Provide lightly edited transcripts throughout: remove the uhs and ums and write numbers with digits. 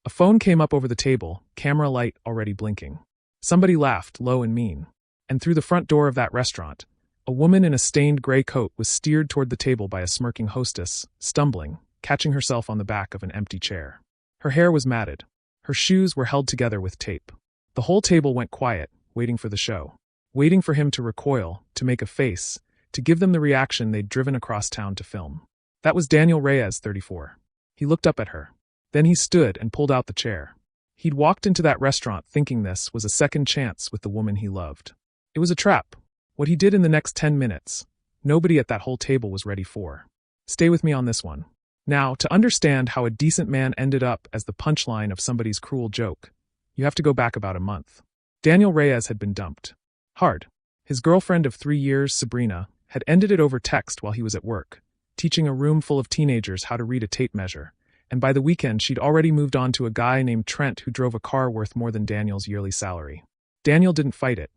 A phone came up over the table, camera light already blinking. Somebody laughed, low and mean. And through the front door of that restaurant, a woman in a stained gray coat was steered toward the table by a smirking hostess, stumbling, catching herself on the back of an empty chair. Her hair was matted. Her shoes were held together with tape. The whole table went quiet, waiting for the show. Waiting for him to recoil, to make a face, to give them the reaction they'd driven across town to film. That was Daniel Reyes, 34. He looked up at her. Then he stood and pulled out the chair. He'd walked into that restaurant thinking this was a second chance with the woman he loved. It was a trap. What he did in the next 10 minutes, nobody at that whole table was ready for. Stay with me on this one. Now, to understand how a decent man ended up as the punchline of somebody's cruel joke, you have to go back about a month. Daniel Reyes had been dumped. Hard. His girlfriend of 3 years, Sabrina, had ended it over text while he was at work, teaching a room full of teenagers how to read a tape measure, and by the weekend she'd already moved on to a guy named Trent who drove a car worth more than Daniel's yearly salary. Daniel didn't fight it.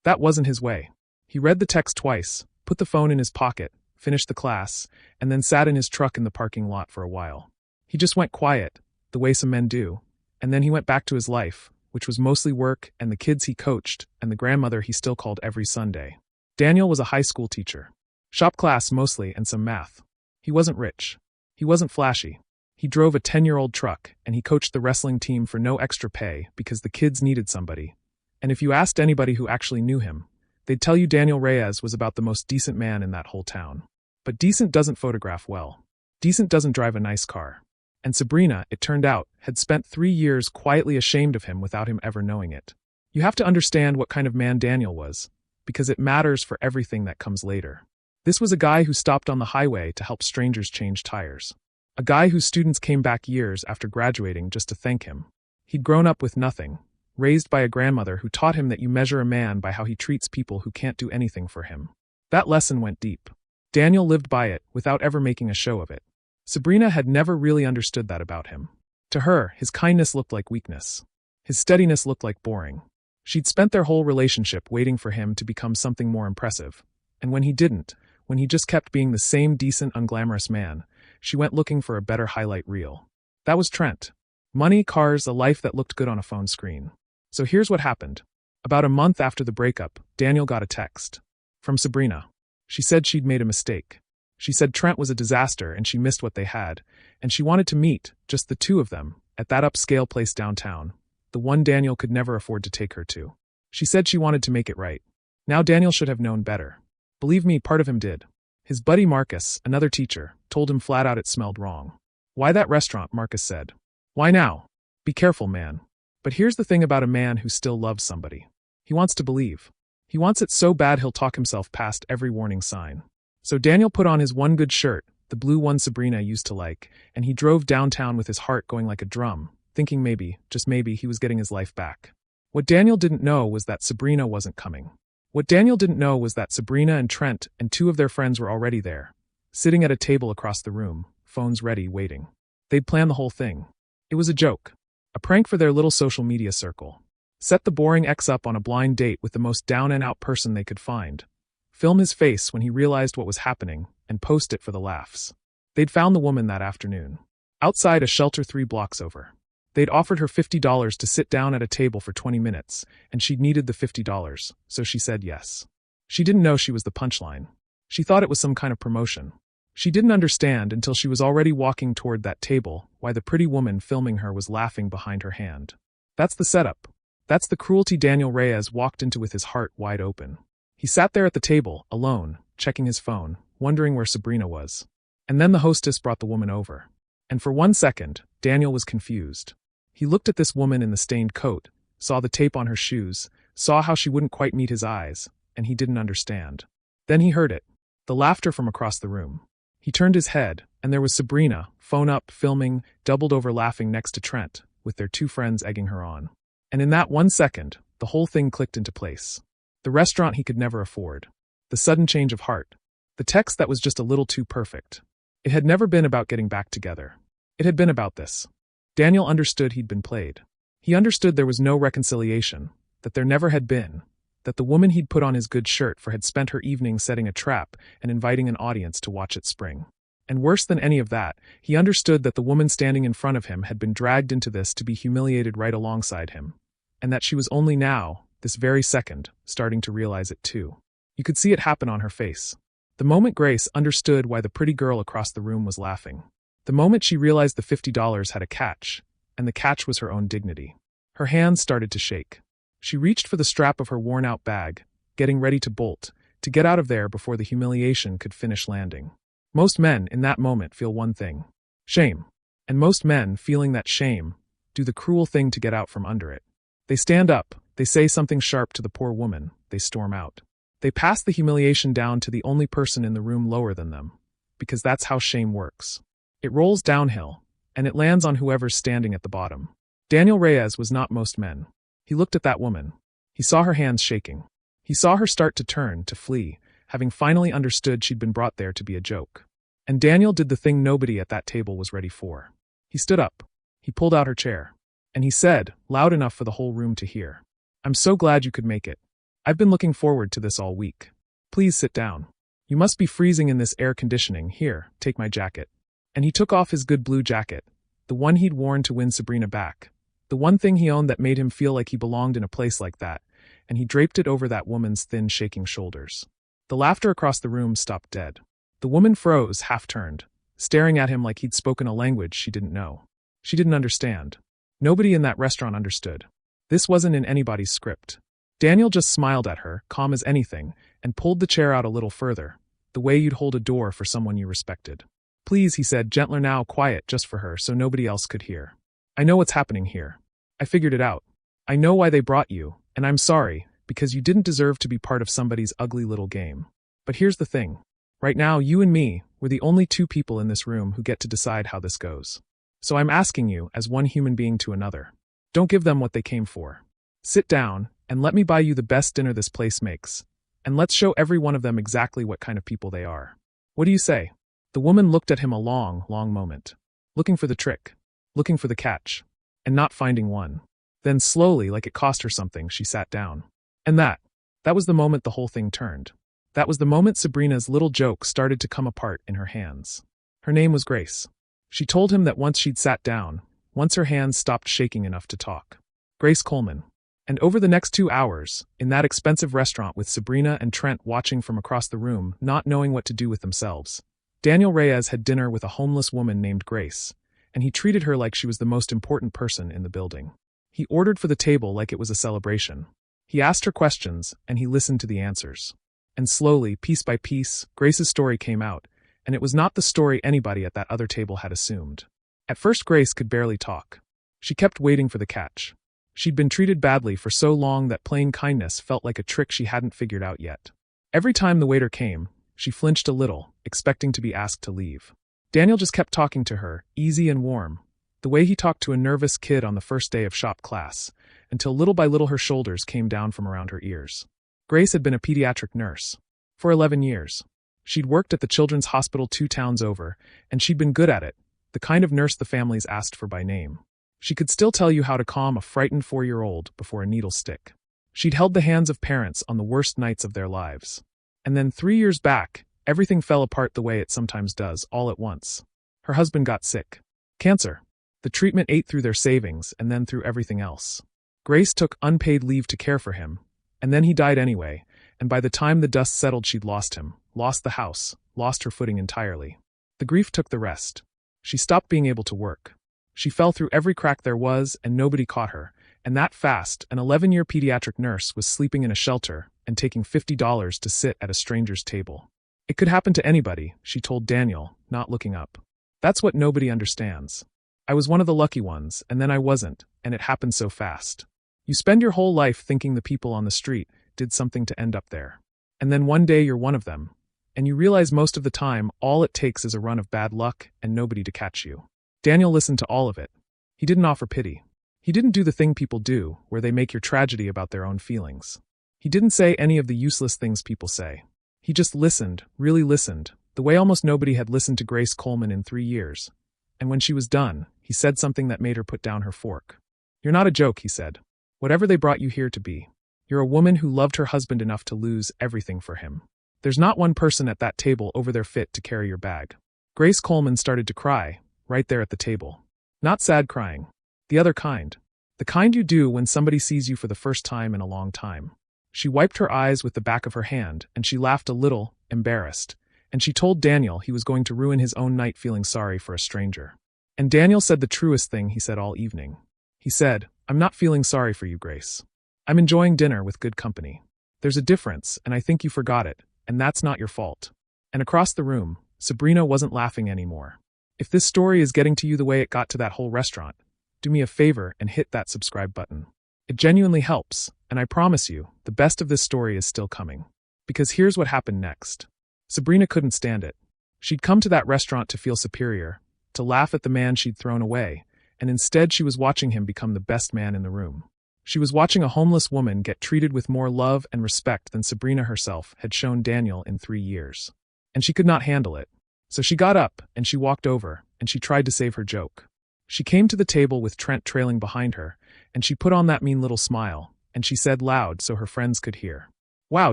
That wasn't his way. He read the text twice, put the phone in his pocket, finished the class, and then sat in his truck in the parking lot for a while. He just went quiet, the way some men do, and then he went back to his life, which was mostly work and the kids he coached and the grandmother he still called every Sunday. Daniel was a high school teacher. Shop class mostly and some math. He wasn't rich. He wasn't flashy. He drove a 10-year-old truck and he coached the wrestling team for no extra pay because the kids needed somebody. And if you asked anybody who actually knew him, they'd tell you Daniel Reyes was about the most decent man in that whole town. But decent doesn't photograph well. Decent doesn't drive a nice car. And Sabrina, it turned out, had spent 3 years quietly ashamed of him without him ever knowing it. You have to understand what kind of man Daniel was, because it matters for everything that comes later. This was a guy who stopped on the highway to help strangers change tires. A guy whose students came back years after graduating just to thank him. He'd grown up with nothing, raised by a grandmother who taught him that you measure a man by how he treats people who can't do anything for him. That lesson went deep. Daniel lived by it without ever making a show of it. Sabrina had never really understood that about him. To her, his kindness looked like weakness. His steadiness looked like boring. She'd spent their whole relationship waiting for him to become something more impressive. And when he didn't, when he just kept being the same decent, unglamorous man, she went looking for a better highlight reel. That was Trent. Money, cars, a life that looked good on a phone screen. So here's what happened. About a month after the breakup, Daniel got a text. From Sabrina. She said she'd made a mistake. She said Trent was a disaster and she missed what they had, and she wanted to meet, just the two of them, at that upscale place downtown, the one Daniel could never afford to take her to. She said she wanted to make it right. Now Daniel should have known better. Believe me, part of him did. His buddy Marcus, another teacher, told him flat out it smelled wrong. Why that restaurant, Marcus said. Why now? Be careful, man. But here's the thing about a man who still loves somebody. He wants to believe. He wants it so bad he'll talk himself past every warning sign. So Daniel put on his one good shirt, the blue one Sabrina used to like, and he drove downtown with his heart going like a drum, thinking maybe, just maybe, he was getting his life back. What Daniel didn't know was that Sabrina wasn't coming. What Daniel didn't know was that Sabrina and Trent and 2 of their friends were already there, sitting at a table across the room, phones ready, waiting. They'd planned the whole thing. It was a joke. A prank for their little social media circle. Set the boring ex up on a blind date with the most down-and-out person they could find. Film his face when he realized what was happening, and post it for the laughs. They'd found the woman that afternoon. Outside a shelter 3 blocks over. They'd offered her $50 to sit down at a table for 20 minutes, and she'd needed the $50, so she said yes. She didn't know she was the punchline. She thought it was some kind of promotion. She didn't understand until she was already walking toward that table why the pretty woman filming her was laughing behind her hand. That's the setup. That's the cruelty Daniel Reyes walked into with his heart wide open. He sat there at the table, alone, checking his phone, wondering where Sabrina was. And then the hostess brought the woman over. And for 1 second, Daniel was confused. He looked at this woman in the stained coat, saw the tape on her shoes, saw how she wouldn't quite meet his eyes, and he didn't understand. Then he heard it. The laughter from across the room. He turned his head, and there was Sabrina, phone up, filming, doubled over laughing next to Trent, with their 2 friends egging her on. And in that 1 second, the whole thing clicked into place. The restaurant he could never afford. The sudden change of heart. The text that was just a little too perfect. It had never been about getting back together. It had been about this. Daniel understood he'd been played. He understood there was no reconciliation, that there never had been, that the woman he'd put on his good shirt for had spent her evening setting a trap and inviting an audience to watch it spring. And worse than any of that, he understood that the woman standing in front of him had been dragged into this to be humiliated right alongside him. And that she was only now, this very second, starting to realize it too. You could see it happen on her face. The moment Grace understood why the pretty girl across the room was laughing. The moment she realized the $50 had a catch, and the catch was her own dignity. Her hands started to shake. She reached for the strap of her worn-out bag, getting ready to bolt, to get out of there before the humiliation could finish landing. Most men in that moment feel one thing: shame. And most men, feeling that shame, do the cruel thing to get out from under it. They stand up, they say something sharp to the poor woman, they storm out. They pass the humiliation down to the only person in the room lower than them, because that's how shame works. It rolls downhill, and it lands on whoever's standing at the bottom. Daniel Reyes was not most men. He looked at that woman. He saw her hands shaking. He saw her start to turn, to flee, having finally understood she'd been brought there to be a joke. And Daniel did the thing nobody at that table was ready for. He stood up. He pulled out her chair. And he said, loud enough for the whole room to hear, "I'm so glad you could make it. I've been looking forward to this all week. Please sit down. You must be freezing in this air conditioning. Here, take my jacket." And he took off his good blue jacket, the one he'd worn to win Sabrina back, the one thing he owned that made him feel like he belonged in a place like that, and he draped it over that woman's thin, shaking shoulders. The laughter across the room stopped dead. The woman froze, half-turned, staring at him like he'd spoken a language she didn't know. She didn't understand. Nobody in that restaurant understood. This wasn't in anybody's script. Daniel just smiled at her, calm as anything, and pulled the chair out a little further, the way you'd hold a door for someone you respected. "Please," he said, gentler now, quiet, just for her, so nobody else could hear. "I know what's happening here. I figured it out. I know why they brought you, and I'm sorry, because you didn't deserve to be part of somebody's ugly little game. But here's the thing. Right now, you and me, we're the only two people in this room who get to decide how this goes. So I'm asking you, as one human being to another, don't give them what they came for. Sit down, and let me buy you the best dinner this place makes, and let's show every one of them exactly what kind of people they are. What do you say?" The woman looked at him a long, long moment, looking for the trick, looking for the catch, and not finding one. Then slowly, like it cost her something, she sat down. And that was the moment the whole thing turned. That was the moment Sabrina's little joke started to come apart in her hands. Her name was Grace. She told him that once she'd sat down, once her hands stopped shaking enough to talk. Grace Coleman. And over the next 2 hours, in that expensive restaurant with Sabrina and Trent watching from across the room, not knowing what to do with themselves, Daniel Reyes had dinner with a homeless woman named Grace, and he treated her like she was the most important person in the building. He ordered for the table like it was a celebration. He asked her questions, and he listened to the answers. And slowly, piece by piece, Grace's story came out, and it was not the story anybody at that other table had assumed. At first, Grace could barely talk. She kept waiting for the catch. She'd been treated badly for so long that plain kindness felt like a trick she hadn't figured out yet. Every time the waiter came, she flinched a little, expecting to be asked to leave. Daniel just kept talking to her, easy and warm, the way he talked to a nervous kid on the first day of shop class, until little by little her shoulders came down from around her ears. Grace had been a pediatric nurse. For 11 years. She'd worked at the Children's Hospital 2 towns over, and she'd been good at it, the kind of nurse the families asked for by name. She could still tell you how to calm a frightened 4-year-old before a needle stick. She'd held the hands of parents on the worst nights of their lives. And then 3 years back, everything fell apart the way it sometimes does, all at once. Her husband got sick. Cancer. The treatment ate through their savings and then through everything else. Grace took unpaid leave to care for him, and then he died anyway, and by the time the dust settled she'd lost him, lost the house, lost her footing entirely. The grief took the rest. She stopped being able to work. She fell through every crack there was, and nobody caught her, and that fast, an 11-year pediatric nurse was sleeping in a shelter and taking $50 to sit at a stranger's table. It could happen to anybody, she told Daniel, not looking up. That's what nobody understands. I was one of the lucky ones, and then I wasn't, and it happened so fast. You spend your whole life thinking the people on the street did something to end up there. And then one day you're one of them, and you realize most of the time all it takes is a run of bad luck and nobody to catch you. Daniel listened to all of it. He didn't offer pity. He didn't do the thing people do, where they make your tragedy about their own feelings. He didn't say any of the useless things people say. He just listened, really listened, the way almost nobody had listened to Grace Coleman in 3 years. And when she was done, he said something that made her put down her fork. "You're not a joke," he said. "Whatever they brought you here to be. You're a woman who loved her husband enough to lose everything for him. There's not one person at that table over their fit to carry your bag. Grace Coleman started to cry, right there at the table. Not sad crying. The other kind. The kind you do when somebody sees you for the first time in a long time. She wiped her eyes with the back of her hand, and she laughed a little, embarrassed, and she told Daniel he was going to ruin his own night feeling sorry for a stranger. And Daniel said the truest thing he said all evening. He said, "I'm not feeling sorry for you, Grace. I'm enjoying dinner with good company. There's a difference, and I think you forgot it, and that's not your fault." And across the room, Sabrina wasn't laughing anymore. If this story is getting to you the way it got to that whole restaurant, do me a favor and hit that subscribe button. It genuinely helps, and I promise you, the best of this story is still coming. Because here's what happened next. Sabrina couldn't stand it. She'd come to that restaurant to feel superior, to laugh at the man she'd thrown away, and instead she was watching him become the best man in the room. She was watching a homeless woman get treated with more love and respect than Sabrina herself had shown Daniel in 3 years. And she could not handle it. So she got up, and she walked over, and she tried to save her joke. She came to the table with Trent trailing behind her, and she put on that mean little smile, and she said loud so her friends could hear. "Wow,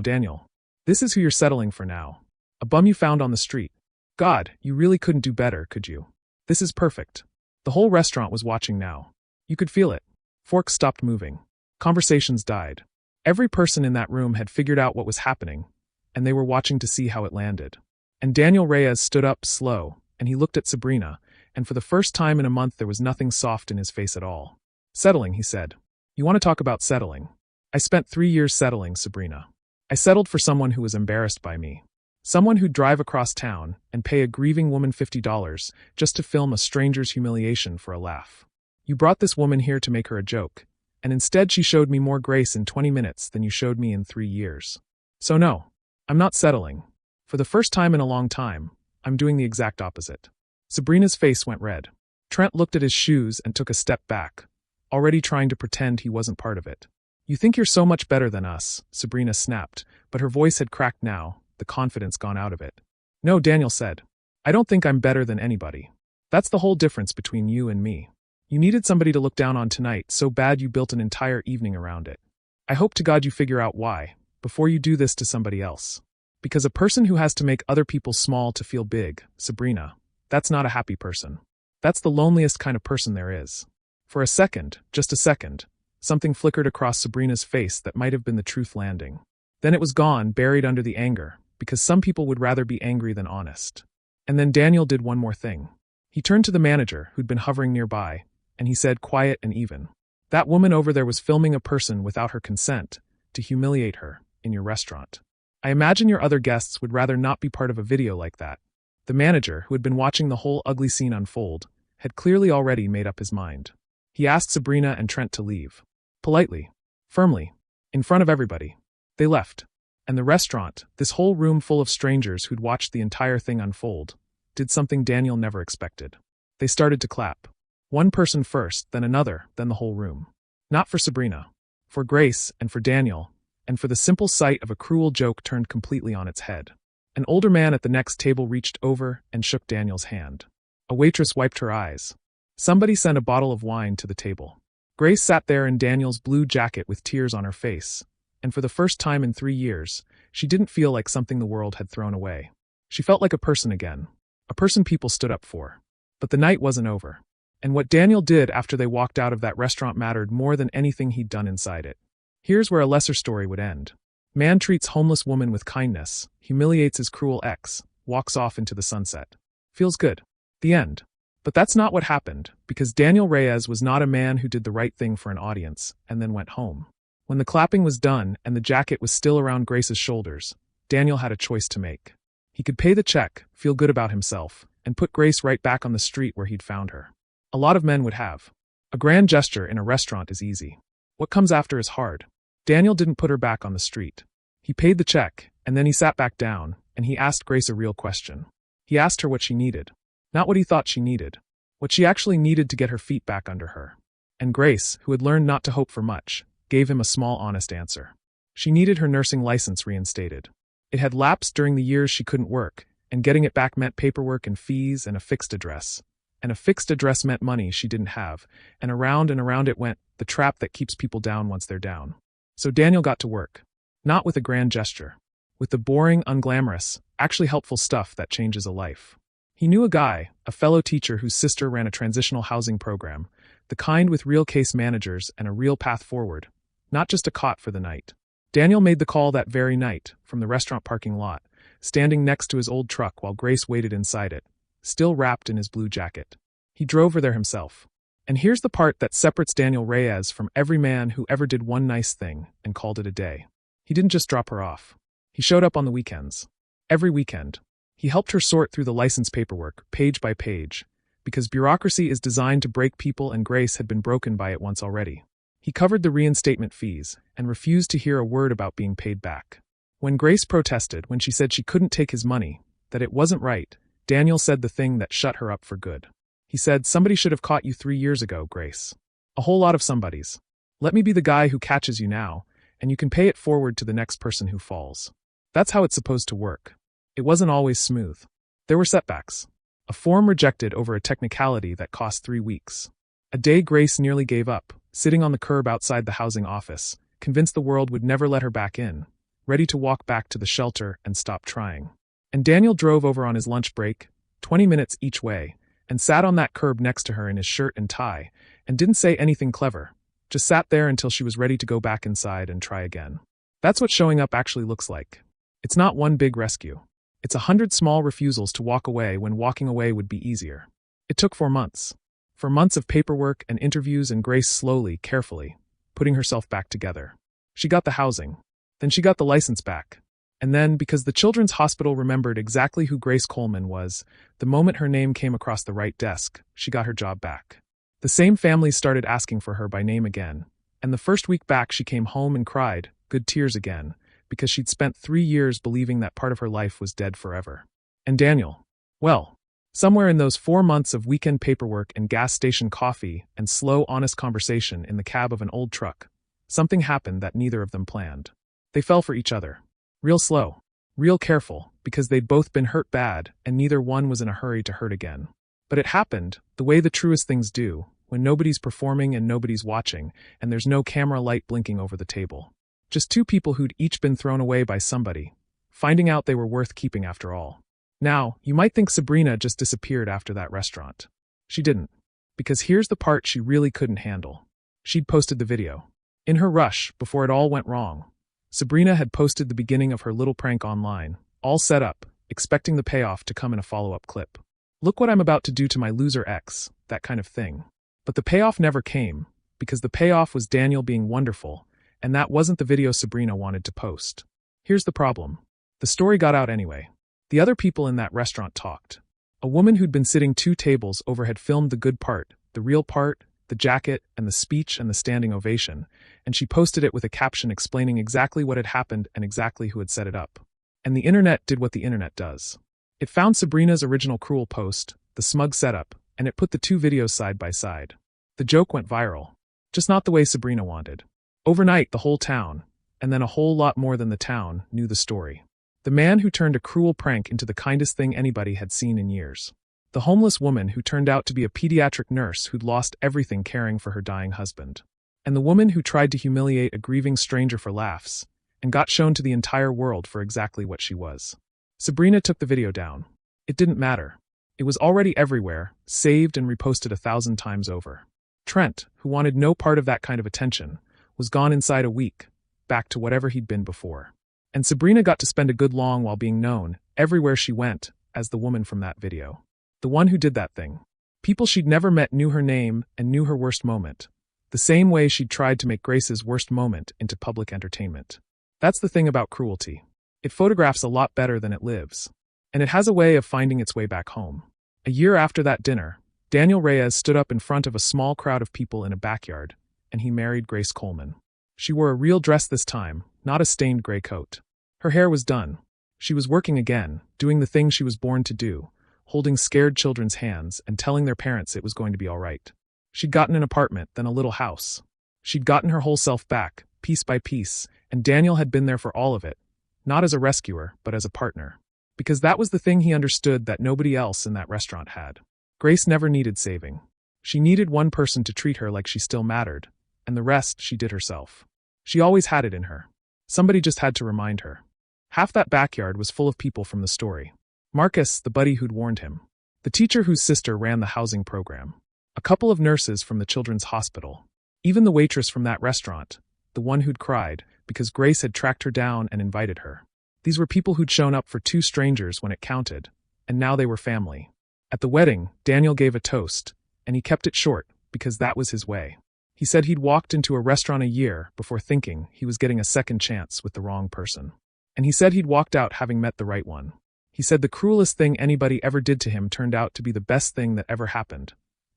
Daniel. This is who you're settling for now. A bum you found on the street. God, you really couldn't do better, could you? This is perfect." The whole restaurant was watching now. You could feel it. Forks stopped moving. Conversations died. Every person in that room had figured out what was happening, and they were watching to see how it landed. And Daniel Reyes stood up slow, and he looked at Sabrina, and for the first time in a month there was nothing soft in his face at all. "Settling," he said. "You want to talk about settling? I spent 3 years settling, Sabrina. I settled for someone who was embarrassed by me. Someone who'd drive across town and pay a grieving woman $50 just to film a stranger's humiliation for a laugh. You brought this woman here to make her a joke, and instead she showed me more grace in 20 minutes than you showed me in 3 years. So no, I'm not settling. For the first time in a long time, I'm doing the exact opposite." Sabrina's face went red. Trent looked at his shoes and took a step back, already trying to pretend he wasn't part of it. "You think you're so much better than us," Sabrina snapped, but her voice had cracked now, the confidence gone out of it. "No," Daniel said. "I don't think I'm better than anybody. That's the whole difference between you and me. You needed somebody to look down on tonight so bad you built an entire evening around it. I hope to God you figure out why, before you do this to somebody else. Because a person who has to make other people small to feel big, Sabrina, that's not a happy person. That's the loneliest kind of person there is." For a second, just a second, something flickered across Sabrina's face that might have been the truth landing. Then it was gone, buried under the anger, because some people would rather be angry than honest. And then Daniel did one more thing. He turned to the manager, who'd been hovering nearby, and he said, quiet and even, "That woman over there was filming a person without her consent, to humiliate her, in your restaurant. I imagine your other guests would rather not be part of a video like that." The manager, who had been watching the whole ugly scene unfold, had clearly already made up his mind. He asked Sabrina and Trent to leave. Politely, firmly, in front of everybody. They left. And the restaurant, this whole room full of strangers who'd watched the entire thing unfold, did something Daniel never expected. They started to clap. One person first, then another, then the whole room. Not for Sabrina. For Grace, and for Daniel, and for the simple sight of a cruel joke turned completely on its head. An older man at the next table reached over and shook Daniel's hand. A waitress wiped her eyes. Somebody sent a bottle of wine to the table. Grace sat there in Daniel's blue jacket with tears on her face, and for the first time in 3 years, she didn't feel like something the world had thrown away. She felt like a person again, a person people stood up for. But the night wasn't over. And what Daniel did after they walked out of that restaurant mattered more than anything he'd done inside it. Here's where a lesser story would end. Man treats homeless woman with kindness, humiliates his cruel ex, walks off into the sunset. Feels good. The end. But that's not what happened, because Daniel Reyes was not a man who did the right thing for an audience, and then went home. When the clapping was done and the jacket was still around Grace's shoulders, Daniel had a choice to make. He could pay the check, feel good about himself, and put Grace right back on the street where he'd found her. A lot of men would have. A grand gesture in a restaurant is easy. What comes after is hard. Daniel didn't put her back on the street. He paid the check, and then he sat back down, and he asked Grace a real question. He asked her what she needed. Not what he thought she needed. What she actually needed to get her feet back under her. And Grace, who had learned not to hope for much, gave him a small honest answer. She needed her nursing license reinstated. It had lapsed during the years she couldn't work, and getting it back meant paperwork and fees and a fixed address. And a fixed address meant money she didn't have, and around it went, the trap that keeps people down once they're down. So Daniel got to work. Not with a grand gesture. With the boring, unglamorous, actually helpful stuff that changes a life. He knew a guy, a fellow teacher whose sister ran a transitional housing program, the kind with real case managers and a real path forward, not just a cot for the night. Daniel made the call that very night, from the restaurant parking lot, standing next to his old truck while Grace waited inside it, still wrapped in his blue jacket. He drove her there himself. And here's the part that separates Daniel Reyes from every man who ever did one nice thing and called it a day. He didn't just drop her off. He showed up on the weekends. Every weekend. He helped her sort through the license paperwork, page by page, because bureaucracy is designed to break people and Grace had been broken by it once already. He covered the reinstatement fees and refused to hear a word about being paid back. When Grace protested, when she said she couldn't take his money, that it wasn't right, Daniel said the thing that shut her up for good. He said, "Somebody should have caught you 3 years ago, Grace. A whole lot of somebodies. Let me be the guy who catches you now, and you can pay it forward to the next person who falls." That's how it's supposed to work. It wasn't always smooth. There were setbacks. A form rejected over a technicality that cost 3 weeks. A day Grace nearly gave up, sitting on the curb outside the housing office, convinced the world would never let her back in, ready to walk back to the shelter and stop trying. And Daniel drove over on his lunch break, 20 minutes each way, and sat on that curb next to her in his shirt and tie, and didn't say anything clever, just sat there until she was ready to go back inside and try again. That's what showing up actually looks like. It's not one big rescue. It's 100 small refusals to walk away when walking away would be easier. It took 4 months. 4 months of paperwork and interviews and Grace slowly, carefully, putting herself back together. She got the housing. Then she got the license back. And then, because the Children's Hospital remembered exactly who Grace Coleman was, the moment her name came across the right desk, she got her job back. The same families started asking for her by name again, and the first week back she came home and cried, good tears again, because she'd spent 3 years believing that part of her life was dead forever. And Daniel, well, somewhere in those 4 months of weekend paperwork and gas station coffee and slow, honest conversation in the cab of an old truck, something happened that neither of them planned. They fell for each other. Real slow. Real careful, because they'd both been hurt bad, and neither one was in a hurry to hurt again. But it happened, the way the truest things do, when nobody's performing and nobody's watching, and there's no camera light blinking over the table. Just 2 people who'd each been thrown away by somebody, finding out they were worth keeping after all. Now, you might think Sabrina just disappeared after that restaurant. She didn't. Because here's the part she really couldn't handle. She'd posted the video. In her rush, before it all went wrong, Sabrina had posted the beginning of her little prank online, all set up, expecting the payoff to come in a follow-up clip. Look what I'm about to do to my loser ex, that kind of thing. But the payoff never came, because the payoff was Daniel being wonderful, and that wasn't the video Sabrina wanted to post. Here's the problem. The story got out anyway. The other people in that restaurant talked. A woman who'd been sitting 2 tables over had filmed the good part, the real part, the jacket and the speech and the standing ovation, and she posted it with a caption explaining exactly what had happened and exactly who had set it up. And the internet did what the internet does. It found Sabrina's original cruel post, the smug setup, and it put the 2 videos side by side. The joke went viral. Just not the way Sabrina wanted. Overnight, the whole town, and then a whole lot more than the town, knew the story. The man who turned a cruel prank into the kindest thing anybody had seen in years. The homeless woman who turned out to be a pediatric nurse who'd lost everything caring for her dying husband. And the woman who tried to humiliate a grieving stranger for laughs, and got shown to the entire world for exactly what she was. Sabrina took the video down. It didn't matter. It was already everywhere, saved and reposted 1,000 times over. Trent, who wanted no part of that kind of attention, was gone inside a week, back to whatever he'd been before. And Sabrina got to spend a good long while being known, everywhere she went, as the woman from that video. The one who did that thing. People she'd never met knew her name and knew her worst moment. The same way she'd tried to make Grace's worst moment into public entertainment. That's the thing about cruelty. It photographs a lot better than it lives. And it has a way of finding its way back home. A year after that dinner, Daniel Reyes stood up in front of a small crowd of people in a backyard, and he married Grace Coleman. She wore a real dress this time, not a stained gray coat. Her hair was done. She was working again, doing the thing she was born to do, holding scared children's hands and telling their parents it was going to be all right. She'd gotten an apartment, then a little house. She'd gotten her whole self back, piece by piece, and Daniel had been there for all of it, not as a rescuer, but as a partner. Because that was the thing he understood that nobody else in that restaurant had. Grace never needed saving. She needed one person to treat her like she still mattered, and the rest she did herself. She always had it in her. Somebody just had to remind her. Half that backyard was full of people from the story. Marcus, the buddy who'd warned him. the teacher whose sister ran the housing program, a couple of nurses from the children's hospital, even the waitress from that restaurant, the one who'd cried because Grace had tracked her down and invited her. These were people who'd shown up for two strangers when it counted, and now they were family. At the wedding, Daniel gave a toast, and he kept it short because that was his way. He said he'd walked into a restaurant a year before thinking he was getting a second chance with the wrong person. And he said he'd walked out having met the right one. He said the cruelest thing anybody ever did to him turned out to be the best thing that ever happened,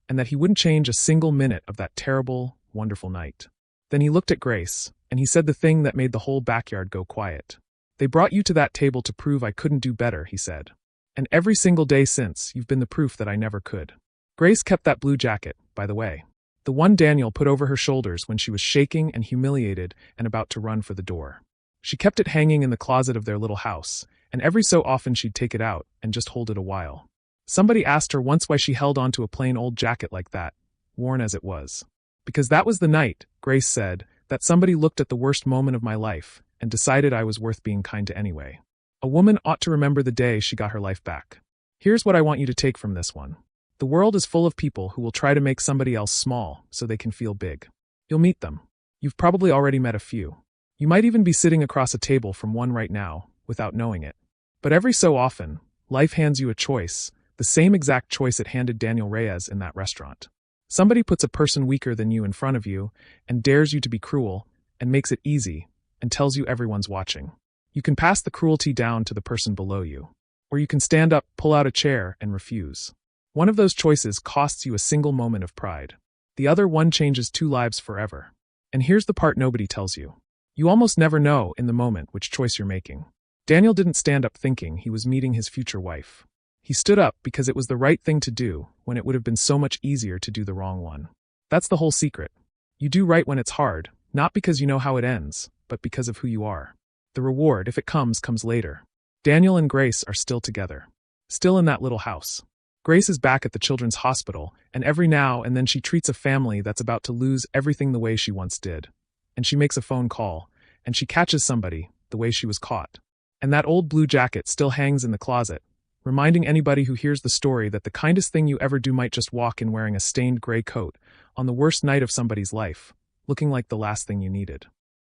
and that he wouldn't change a single minute of that terrible, wonderful night. Then he looked at Grace, and he said the thing that made the whole backyard go quiet. They brought you to that table to prove I couldn't do better, he said. And every single day since, you've been the proof that I never could. Grace kept that blue jacket, by the way. The one Daniel put over her shoulders when she was shaking and humiliated and about to run for the door. She kept it hanging in the closet of their little house, and every so often she'd take it out and just hold it a while. Somebody asked her once why she held on to a plain old jacket like that, worn as it was. Because that was the night, Grace said, that somebody looked at the worst moment of my life and decided I was worth being kind to anyway. A woman ought to remember the day she got her life back. Here's what I want you to take from this one. The world is full of people who will try to make somebody else small so they can feel big. You'll meet them. You've probably already met a few. You might even be sitting across a table from one right now, without knowing it. But every so often, life hands you a choice, the same exact choice it handed Daniel Reyes in that restaurant. Somebody puts a person weaker than you in front of you and dares you to be cruel and makes it easy and tells you everyone's watching. You can pass the cruelty down to the person below you. Or you can stand up, pull out a chair, and refuse. One of those choices costs you a single moment of pride. The other one changes two lives forever. And here's the part nobody tells you. You almost never know in the moment which choice you're making. Daniel didn't stand up thinking he was meeting his future wife. He stood up because it was the right thing to do when it would have been so much easier to do the wrong one. That's the whole secret. You do right when it's hard, not because you know how it ends, but because of who you are. The reward, if it comes later. Daniel and Grace are still together. Still in that little house. Grace is back at the children's hospital, and every now and then she treats a family that's about to lose everything the way she once did. And she makes a phone call, and she catches somebody the way she was caught. And that old blue jacket still hangs in the closet, reminding anybody who hears the story that the kindest thing you ever do might just walk in wearing a stained gray coat on the worst night of somebody's life, looking like the last thing you needed.